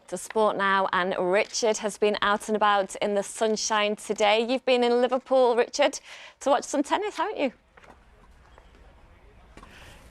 To sport now, and Richard has been out and about in the sunshine today. You've been in Liverpool, Richard, to watch some tennis, haven't you?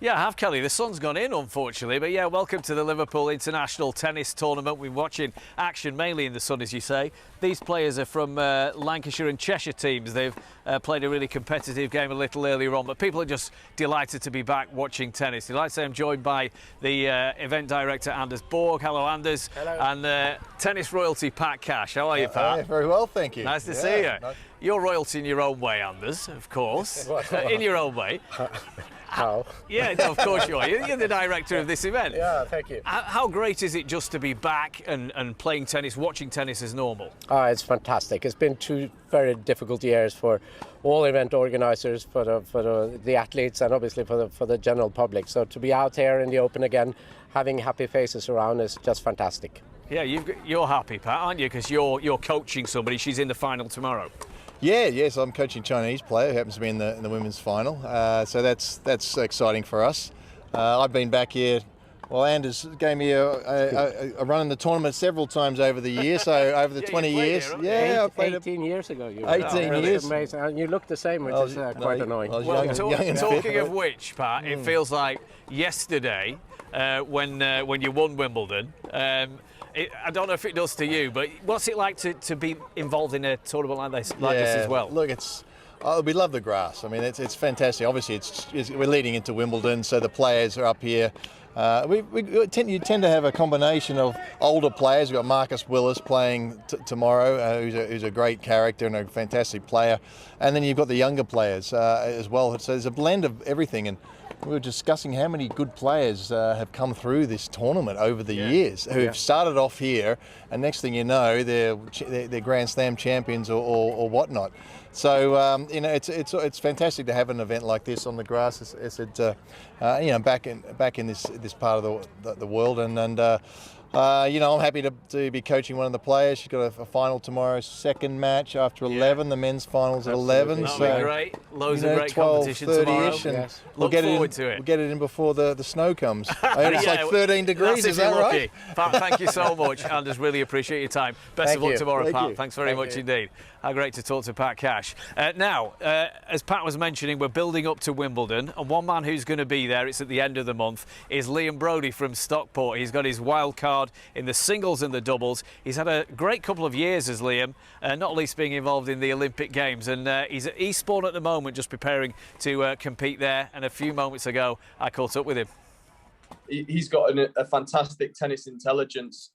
Yeah, I have, Kelly. The sun's gone in, unfortunately. But yeah, welcome to the Liverpool International Tennis Tournament. We're watching action mainly in the sun, as you say. These players are from Lancashire and Cheshire teams. They've played a really competitive game a little earlier on. But people are just delighted to be back watching tennis. Delighted to say I'm joined by the event director, Anders Borg. Hello, Anders. Hello. And tennis royalty, Pat Cash. How are you, Pat? Very well, thank you. Nice to see you. Nice. You're royalty in your own way, Anders, of course. In your own way. How? Yeah, no, of course you are. You're the director of this event. Yeah, thank you. How great is it just to be back and playing tennis, watching tennis as normal? Oh, it's fantastic. It's been 2 very difficult years for all event organisers, for the athletes, and obviously for the general public. So to be out here in the open again, having happy faces around is just fantastic. Yeah, you're happy, Pat, aren't you? Because you're coaching somebody. She's in the final tomorrow. Yes, I'm coaching a Chinese player who happens to be in the women's final. So that's exciting for us. I've been back here. Well, Anders gave me a run in the tournament several times over the year. So over the 20 years, I played 18 years ago. 18 years. Amazing. And you look the same, which is quite annoying. Well, talking of which, Pat, it feels like yesterday when you won Wimbledon. I don't know if it does to you, but what's it like to be involved in a tournament like this as well? Look, we love the grass. I mean, it's fantastic. Obviously, we're leading into Wimbledon, so the players are up here. You tend to have a combination of older players. We've got Marcus Willis playing tomorrow, who's a great character and a fantastic player. And then you've got the younger players as well. So there's a blend of everything. And we were discussing how many good players have come through this tournament over the years, who have started off here, and next thing you know, they're Grand Slam champions or whatnot. So it's fantastic to have an event like this on the grass. Back in this part of the world, I'm happy to be coaching one of the players. She's got a final tomorrow, second match after 11. The men's finals at 11. That'll so be great. Loads of great competition tomorrow. And Look forward to it. We'll get it in before the snow comes. I heard it's like 13 degrees. Is that right? Pat, thank you so much, Anders. Really appreciate your time. Best of luck tomorrow, Pat. Thanks very much indeed. How great to talk to Pat Cash. Now, as Pat was mentioning, we're building up to Wimbledon, and one man who's going to be there, it's at the end of the month, is Liam Brodie from Stockport. He's got his wild card in the singles and the doubles. He's had a great couple of years as Liam, not least being involved in the Olympic Games, and he's at Eastbourne at the moment, just preparing to compete there, and a few moments ago I caught up with him. He's got a fantastic tennis intelligence,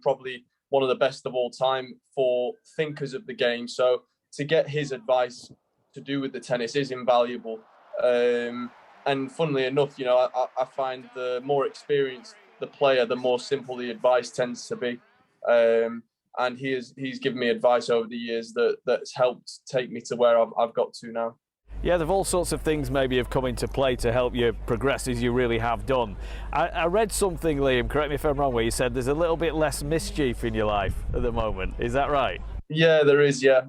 probably one of the best of all time for thinkers of the game. So to get his advice to do with the tennis is invaluable. And funnily enough, I find the more experienced the player, the more simple the advice tends to be. And he's given me advice over the years that's helped take me to where I've got to now. Yeah, there've all sorts of things maybe have come into play to help you progress as you really have done. I read something, Liam, correct me if I'm wrong, where you said there's a little bit less mischief in your life at the moment. Is that right? Yeah, there is, yeah.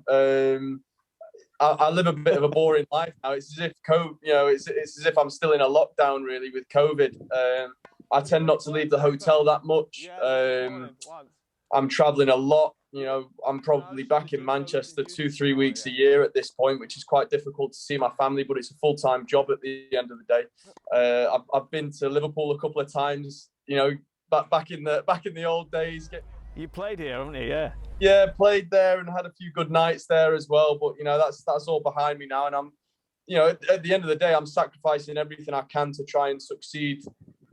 I live a bit of a boring life now. It's as if it's as if I'm still in a lockdown really with COVID. I tend not to leave the hotel that much. I'm traveling a lot. I'm probably back in Manchester 2-3 weeks a year at this point, which is quite difficult to see my family, but it's a full-time job at the end of the day. I've been to Liverpool a couple of times, back in the old days. You played here, haven't you? Yeah. Yeah, played there and had a few good nights there as well. But that's all behind me now, and I'm, at the end of the day, I'm sacrificing everything I can to try and succeed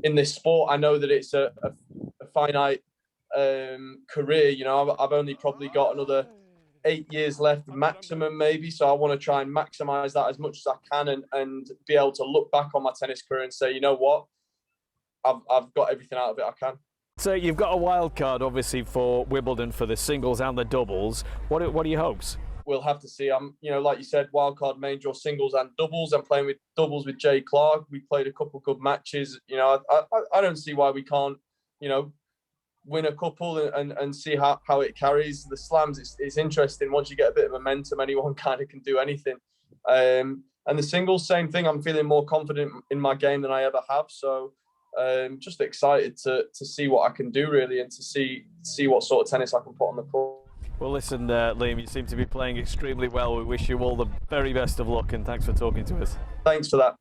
in this sport. I know that it's a finite career. I've only probably got another 8 years left maximum, maybe. So I want to try and maximize that as much as I can, and be able to look back on my tennis career and say, you know what, I've got everything out of it I can. So you've got a wild card, obviously, for Wimbledon for the singles and the doubles. What are your hopes? We'll have to see. I'm, like you said, wild card, main draw, singles and doubles. I'm playing with doubles with Jay Clark. We played a couple of good matches. I don't see why we can't, win a couple and see how it carries. The slams, it's interesting. Once you get a bit of momentum, anyone kind of can do anything. And the singles, same thing. I'm feeling more confident in my game than I ever have. So Just excited to see what I can do really, and to see what sort of tennis I can put on the court. Well, listen, Liam, you seem to be playing extremely well. We wish you all the very best of luck, and thanks for talking to us. Thanks for that.